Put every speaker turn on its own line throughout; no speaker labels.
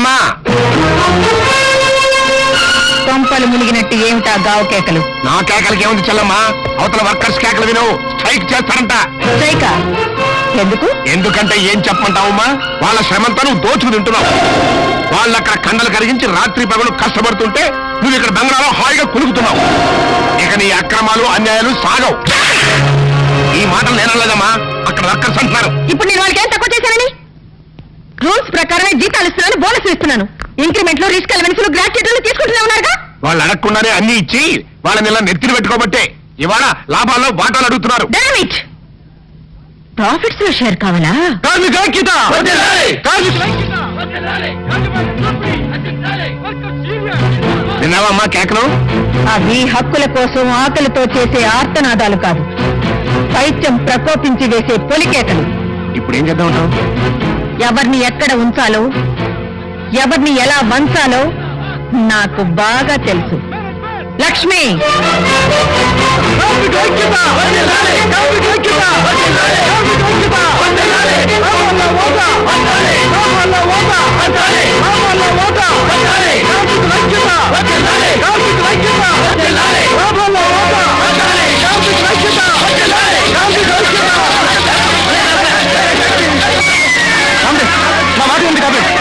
చెల్లమ్మా,
కొంపలు మునిగినట్టు ఏమిటా గావు కేకలు?
నా కేకలకి ఏముంది చెల్లమ్మా, అవతల వర్కర్స్ కేకలు విను. స్ట్రైక్ చేస్తారంట.
స్ట్రైకా? ఎందుకు?
ఎందుకంటే ఏం చెప్పమంటావమ్మా, వాళ్ళ శ్రమంతా నువ్వు దోచుకు తింటున్నావు. వాళ్ళు అక్కడ కండలు కరిగించి రాత్రి పగలు కష్టపడుతుంటే నువ్వు ఇక్కడ బంగ్లాలో హాయిగా కులుకుతున్నావు. ఇక నీ అక్రమాలు అన్యాయాలు సాగవు. ఈ మాటలు నేనలేదమ్మా, అక్కడ వర్కర్స్ అంటున్నారు.
ఇప్పుడు నేను వాళ్ళకి ఏం తక్కువ చేశానని? రూల్స్ ప్రకారమే జీతాలు ఇస్తున్నాను, బోనస్ ఇస్తున్నాను. ఇంక్రిమెంట్లు, రిస్క్ అలవెన్స్లు, గ్రాట్యుటీలు తీసుకుంటూనే ఉన్నారుగా.
వాళ్ళు అడగకుండానే అన్ని ఇచ్చి వాళ్ళని ఇలా నెత్తిని పెట్టుకోబట్టే ఇవాళ లాభాల్లో వాటాలు అడుగుతున్నారు.
ప్రాఫిట్స్ లో షేర్ కావాలా?
కార్మిక ఐక్యత! విన్నావమ్మా కేకలు?
అవి హక్కుల కోసం ఆకలితో చేసే ఆర్తనాదాలు కాదు, పైత్యం ప్రకోపించి వేసే పొలికేకలు.
ఇప్పుడు ఏం చేద్దాం ఉంటావు?
ఎవరిని ఎక్కడ ఉంచాలో, ఎవరిని ఎలా వంచాలో నాకు బాగా తెలుసు. లక్ష్మి,
మా మాట ఉంది కాబట్టి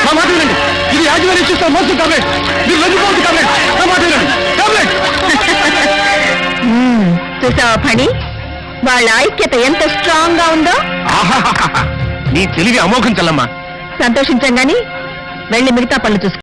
మా మాట వినండి. ఇది యాజమాన్యం చూస్తే మోసం కాబట్టి మీరు వెళ్ళిపోవద్దు కాబట్టి నా మాట వినండి.
చూసావా పని? వాళ్ళ ఐక్యత ఎంత స్ట్రాంగ్ గా ఉందో.
నీ తెలివి అమోఘం చెల్లమ్మా.
సంతోషించంగాని వెళ్ళి మిగతా పనులు చూసుకో.